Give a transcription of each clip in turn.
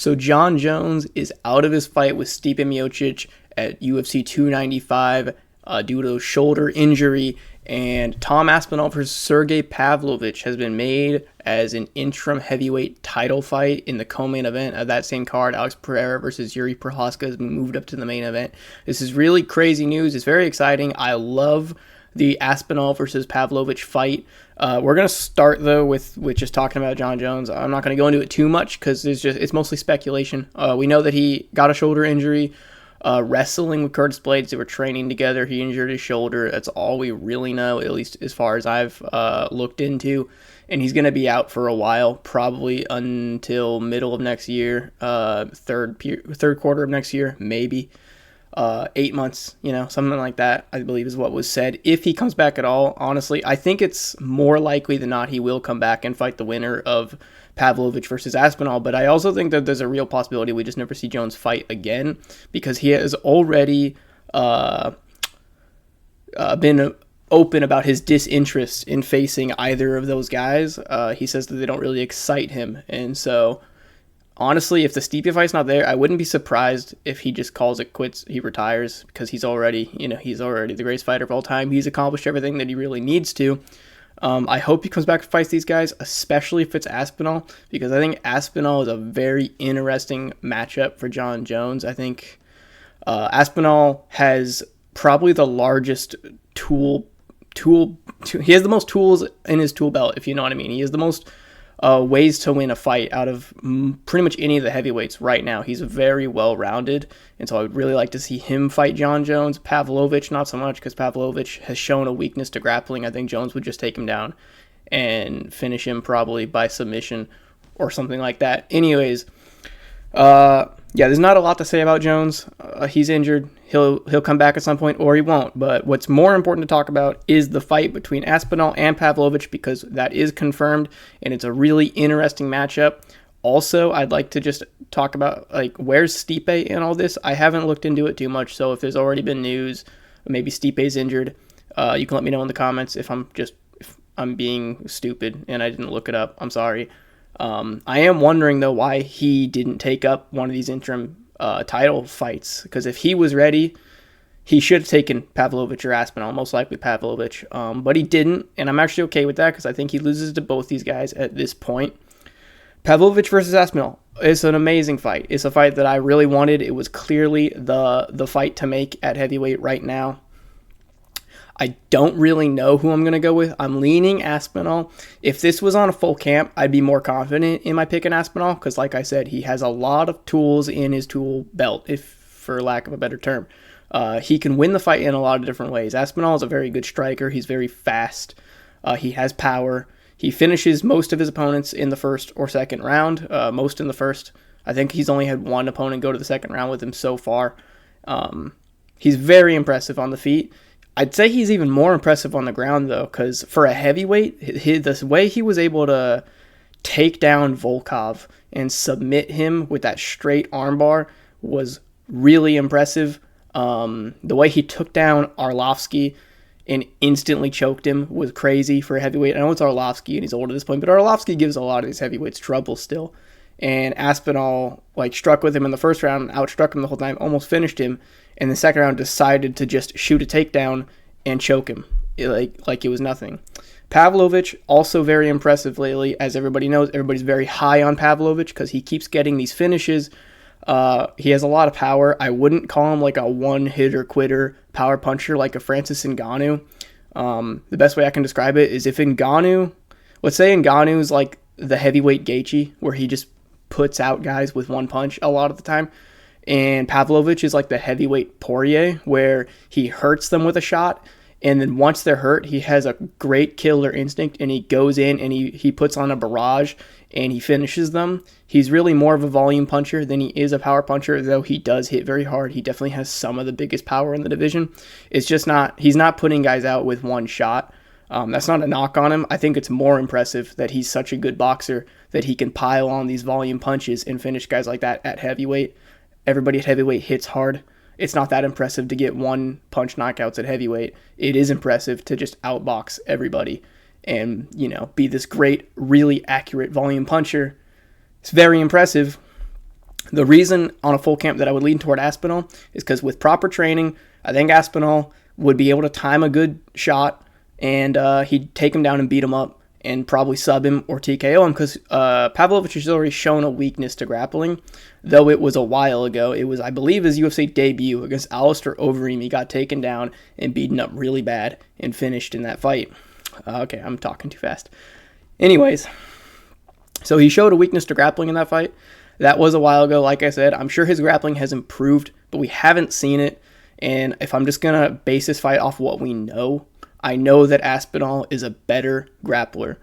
So John Jones is out of his fight with Stipe Miocic at UFC 295 due to a shoulder injury, and Tom Aspinall versus Sergei Pavlovitch has been made as an interim heavyweight title fight in the co-main event of that same card. Alex Pereira versus Yuri Prochazka has been moved up to the main event. This is really crazy news. It's very exciting. I love the Aspinall versus Pavlovitch fight. We're going to start, though, with just talking about John Jones. I'm not going to go into it too much because it's mostly speculation. We know that he got a shoulder injury wrestling with Curtis Blades. They were training together. He injured his shoulder. That's all we really know, at least as far as I've looked into. And he's going to be out for a while, probably until middle of next year, third quarter of next year, maybe. 8 months, something like that, I believe is what was said. If he comes back at all, honestly, I think it's more likely than not he will come back and fight the winner of Pavlovitch versus Aspinall. But I also think that there's a real possibility we just never see Jones fight again, because he has already been open about his disinterest in facing either of those guys. He says that they don't really excite him. And so honestly, if the Stipe fight's not there, I wouldn't be surprised if he just calls it quits. He retires because he's already the greatest fighter of all time. He's accomplished everything that he really needs to. I hope he comes back and fights these guys, especially if it's Aspinall, because I think Aspinall is a very interesting matchup for John Jones. I think Aspinall has probably the largest tool. He has the most tools in his tool belt, if you know what I mean. He has the most ways to win a fight out of pretty much any of the heavyweights right now. He's very well-rounded, and so I would really like to see him fight John Jones. Pavlovitch, not so much, because Pavlovitch has shown a weakness to grappling. I think Jones would just take him down and finish him probably by submission or something like that. Anyways, there's not a lot to say about Jones. He's injured. He'll come back at some point, or he won't. But what's more important to talk about is the fight between Aspinall and Pavlovitch, because that is confirmed, and it's a really interesting matchup. Also, I'd like to just talk about, where's Stipe in all this? I haven't looked into it too much, so if there's already been news, maybe Stipe's injured, you can let me know in the comments if I'm being stupid and I didn't look it up. I'm sorry. I am wondering, though, why he didn't take up one of these interim title fights, because if he was ready, he should have taken Pavlovitch or Aspinall, most likely Pavlovitch, but he didn't, and I'm actually okay with that because I think he loses to both these guys at this point. Pavlovitch versus Aspinall is an amazing fight. It's a fight that I really wanted. It was clearly the fight to make at heavyweight right now. I don't really know who I'm going to go with. I'm leaning Aspinall. If this was on a full camp, I'd be more confident in my pick in Aspinall because, like I said, he has a lot of tools in his tool belt, if for lack of a better term. He can win the fight in a lot of different ways. Aspinall is a very good striker. He's very fast. He has power. He finishes most of his opponents in the first or second round, most in the first. I think he's only had one opponent go to the second round with him so far. He's very impressive on the feet. I'd say he's even more impressive on the ground, though, because for a heavyweight, the way he was able to take down Volkov and submit him with that straight armbar was really impressive. The way he took down Arlovsky and instantly choked him was crazy for a heavyweight. I know it's Arlovsky and he's old at this point, but Arlovsky gives a lot of these heavyweights trouble still. And Aspinall struck with him in the first round, outstruck him the whole time, almost finished him. In the second round, decided to just shoot a takedown and choke him like it was nothing. Pavlovitch, also very impressive lately. As everybody knows, everybody's very high on Pavlovitch because he keeps getting these finishes. He has a lot of power. I wouldn't call him like a one-hitter quitter power puncher like a Francis Ngannou. The best way I can describe it is if Ngannou, let's say Ngannou is like the heavyweight Gaethje, where he just puts out guys with one punch a lot of the time. And Pavlovitch is like the heavyweight Poirier, where he hurts them with a shot, and then once they're hurt, he has a great killer instinct, and he goes in and he puts on a barrage, and he finishes them. He's really more of a volume puncher than he is a power puncher, though he does hit very hard. He definitely has some of the biggest power in the division. It's just he's not putting guys out with one shot. That's not a knock on him. I think it's more impressive that he's such a good boxer that he can pile on these volume punches and finish guys like that at heavyweight. Everybody at heavyweight hits hard. It's not that impressive to get one punch knockouts at heavyweight. It is impressive to just outbox everybody and, be this great, really accurate volume puncher. It's very impressive. The reason on a full camp that I would lean toward Aspinall is because with proper training, I think Aspinall would be able to time a good shot, and he'd take him down and beat him up and probably sub him or TKO him, because Pavlovitch has already shown a weakness to grappling, though it was a while ago. It was, I believe, his UFC debut against Alistair Overeem. He got taken down and beaten up really bad and finished in that fight. Okay, I'm talking too fast. Anyways, so he showed a weakness to grappling in that fight. That was a while ago. Like I said, I'm sure his grappling has improved, but we haven't seen it. And if I'm just going to base this fight off what we know, I know that Aspinall is a better grappler.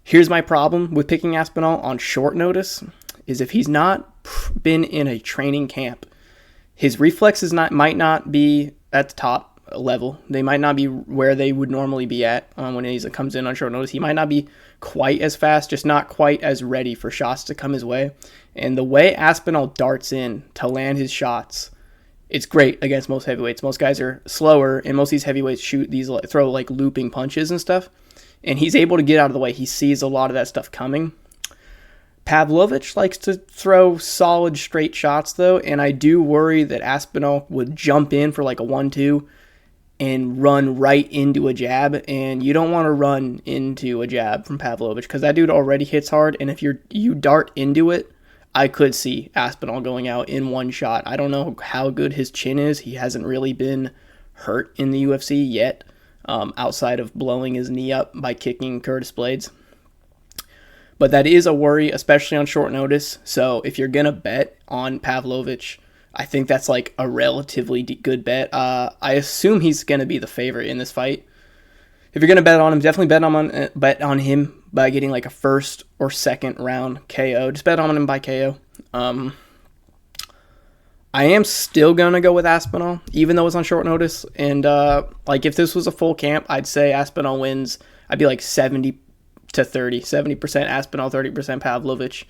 Here's my problem with picking Aspinall on short notice, is if he's not been in a training camp, his reflexes might not be at the top level. They might not be where they would normally be at when he comes in on short notice. He might not be quite as fast, just not quite as ready for shots to come his way. And the way Aspinall darts in to land his shots, it's great against most heavyweights. Most guys are slower, and most of these heavyweights throw like looping punches and stuff. And he's able to get out of the way. He sees a lot of that stuff coming. Pavlovitch likes to throw solid straight shots, though, and I do worry that Aspinall would jump in for like a 1-2 and run right into a jab, and you don't want to run into a jab from Pavlovitch because that dude already hits hard, and if you dart into it, I could see Aspinall going out in one shot. I don't know how good his chin is. He hasn't really been hurt in the UFC yet, outside of blowing his knee up by kicking Curtis Blades. But that is a worry, especially on short notice. So if you're going to bet on Pavlovitch, I think that's like a relatively good bet. I assume he's going to be the favorite in this fight. If you're going to bet on him, definitely bet on him by getting like a first or second round KO. Just bet on him by KO. I am still going to go with Aspinall, even though it's on short notice. And like if this was a full camp, I'd say Aspinall wins. I'd be like 70 to 30. 70% Aspinall, 30% Pavlovitch.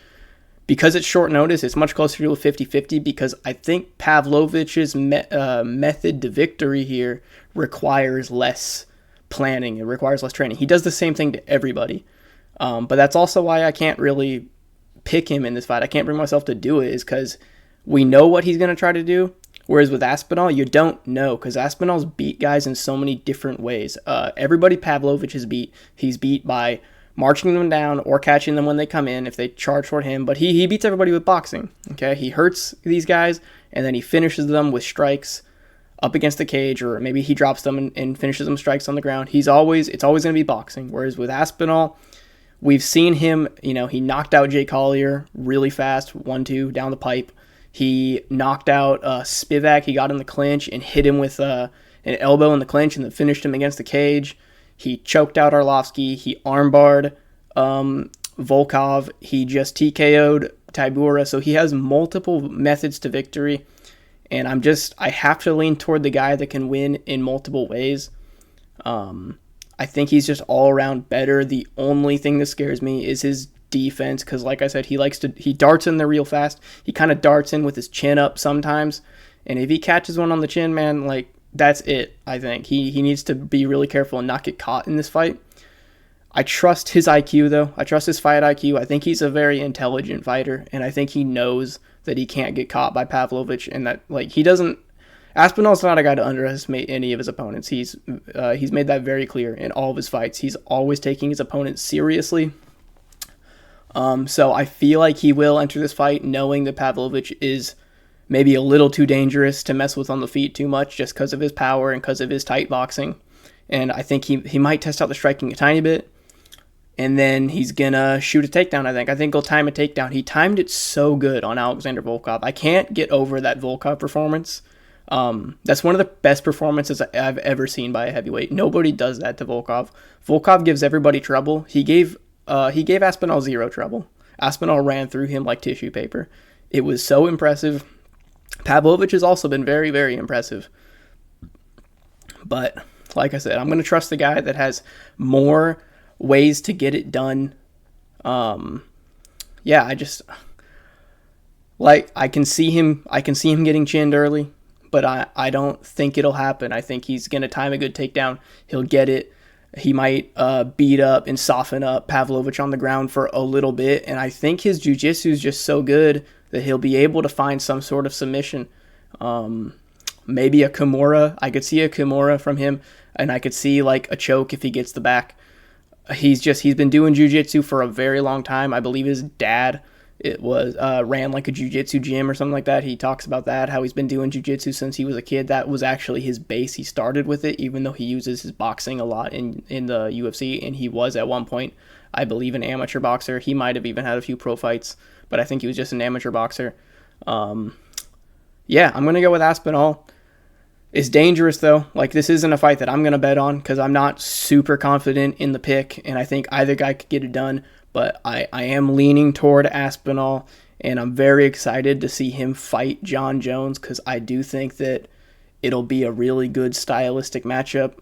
Because it's short notice, it's much closer to a 50-50 because I think Pavlovich's method to victory here requires less planning. It requires less training. He does the same thing to everybody. But that's also why I can't really pick him in this fight. I can't bring myself to do it, is because we know what he's going to try to do. Whereas with Aspinall, you don't know, because Aspinall's beat guys in so many different ways. Everybody Pavlovitch is beat. He's beat by marching them down or catching them when they come in if they charge toward him. But he beats everybody with boxing. Okay, he hurts these guys, and then he finishes them with strikes up against the cage, or maybe he drops them and finishes them strikes on the ground. It's always going to be boxing. Whereas with Aspinall, we've seen him, he knocked out Jay Collier really fast, 1-2 down the pipe. He knocked out Spivak. He got in the clinch and hit him with an elbow in the clinch and then finished him against the cage. He choked out Arlovsky. He armbarred Volkov. He just TKO'd Tybura. So he has multiple methods to victory. And I have to lean toward the guy that can win in multiple ways. I think he's just all around better. The only thing that scares me is his defense, because like I said, he darts in there real fast. He kind of darts in with his chin up sometimes. And if he catches one on the chin, man, like, that's it, I think. He needs to be really careful and not get caught in this fight. I trust his IQ, though. I trust his fight IQ. I think he's a very intelligent fighter, and I think he knows that he can't get caught by Pavlovitch, and that, like, he doesn't... Aspinall's not a guy to underestimate any of his opponents. He's made that very clear in all of his fights. He's always taking his opponents seriously. So I feel like he will enter this fight knowing that Pavlovitch is maybe a little too dangerous to mess with on the feet too much just because of his power and because of his tight boxing. And I think he might test out the striking a tiny bit. And then he's going to shoot a takedown, I think. I think he'll time a takedown. He timed it so good on Alexander Volkov. I can't get over that Volkov performance. That's one of the best performances I've ever seen by a heavyweight. Nobody does that to Volkov. Volkov gives everybody trouble. He gave Aspinall zero trouble. Aspinall ran through him like tissue paper. It was so impressive. Pavlovitch has also been very, very impressive. But, like I said, I'm going to trust the guy that has more ways to get it done. I can see him getting chinned early, but I don't think it'll happen. I think he's going to time a good takedown. He'll get it. He might beat up and soften up Pavlovitch on the ground for a little bit, and I think his jiu-jitsu is just so good that he'll be able to find some sort of submission. Maybe a Kimura. I could see a Kimura from him, and I could see like a choke if he gets the back. He's been doing jiu-jitsu for a very long time. I believe his dad ran like a jiu-jitsu gym or something like that. He talks about that, how he's been doing jiu-jitsu since he was a kid. That was actually his base. He started with it, even though he uses his boxing a lot in the UFC, and he was at one point, I believe, an amateur boxer. He might have even had a few pro fights, but I think he was just an amateur boxer. Yeah, I'm going to go with Aspinall. It's dangerous, though. Like, this isn't a fight that I'm going to bet on because I'm not super confident in the pick, and I think either guy could get it done. But I am leaning toward Aspinall, and I'm very excited to see him fight John Jones because I do think that it'll be a really good stylistic matchup.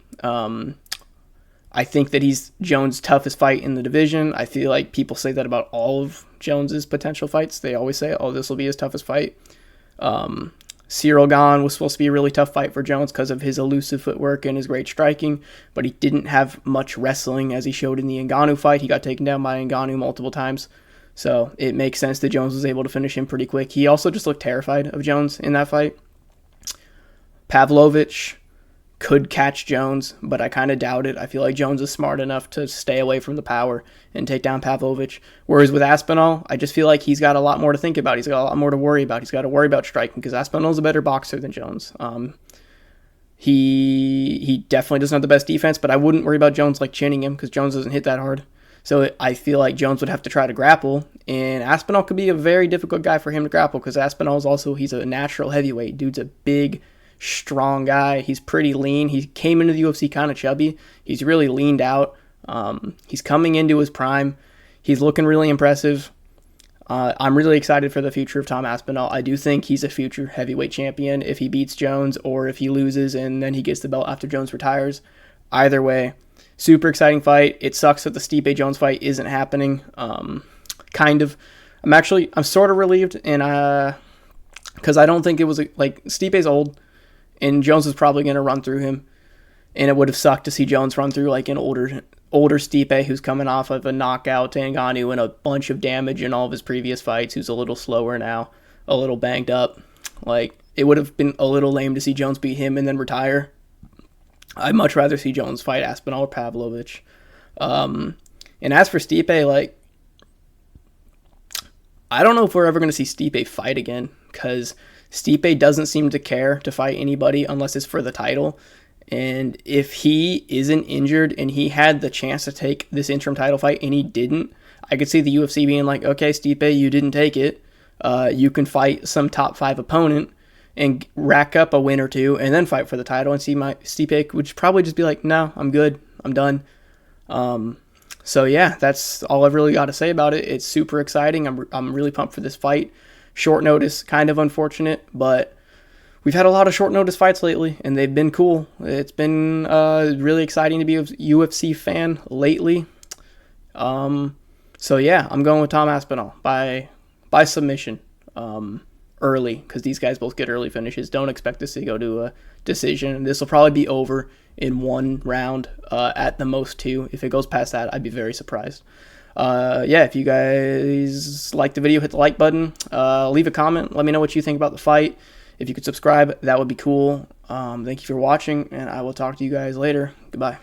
I think that he's Jones' toughest fight in the division. I feel like people say that about all of Jones's potential fights. They always say, oh, this will be his toughest fight. Cyril Gane was supposed to be a really tough fight for Jones because of his elusive footwork and his great striking, but he didn't have much wrestling as he showed in the Ngannou fight. He got taken down by Ngannou multiple times, so it makes sense that Jones was able to finish him pretty quick. He also just looked terrified of Jones in that fight. Pavlovitch could catch Jones, but I kind of doubt it. I feel like Jones is smart enough to stay away from the power and take down Pavlovitch. Whereas with Aspinall, I just feel like he's got a lot more to think about. He's got a lot more to worry about. He's got to worry about striking because Aspinall's a better boxer than Jones. He definitely doesn't have the best defense, but I wouldn't worry about Jones like chinning him because Jones doesn't hit that hard. So I feel like Jones would have to try to grapple, and Aspinall could be a very difficult guy for him to grapple because Aspinall is he's a natural heavyweight. Dude's a big, strong guy. He's pretty lean. He came into the UFC kind of chubby. He's really leaned out. He's coming into his prime. He's looking really impressive. I'm really excited for the future of Tom Aspinall. I do think he's a future heavyweight champion if he beats Jones or if he loses and then he gets the belt after Jones retires. Either way, super exciting fight. It sucks that the Stipe Jones fight isn't happening. Kind of. I'm sort of relieved, and because I don't think it was like Stipe's old. And Jones is probably going to run through him. And it would have sucked to see Jones run through like an older Stipe who's coming off of a knockout to Ngannou and a bunch of damage in all of his previous fights, who's a little slower now, a little banged up. Like, it would have been a little lame to see Jones beat him and then retire. I'd much rather see Jones fight Aspinall or Pavlovitch. And as for Stipe, like, I don't know if we're ever going to see Stipe fight again because Stipe doesn't seem to care to fight anybody unless it's for the title. And if he isn't injured and he had the chance to take this interim title fight and he didn't, I could see the UFC being like, okay, Stipe, you didn't take it. You can fight some top 5 opponent and rack up a win or two and then fight for the title. And Stipe would probably just be like, no, I'm good. I'm done. So yeah, that's all I've really got to say about it. It's super exciting. I'm really pumped for this fight. Short notice, kind of unfortunate, but we've had a lot of short notice fights lately, and they've been cool. It's been really exciting to be a UFC fan lately. So yeah, I'm going with Tom Aspinall by submission early, because these guys both get early finishes. Don't expect this to go to a decision. This will probably be over in 1 round, at the most 2. If it goes past that, I'd be very surprised. Yeah, if you guys like the video, hit the like button, leave a comment, let me know what you think about the fight. If you could subscribe, that would be cool. Thank you for watching, and I will talk to you guys later. Goodbye.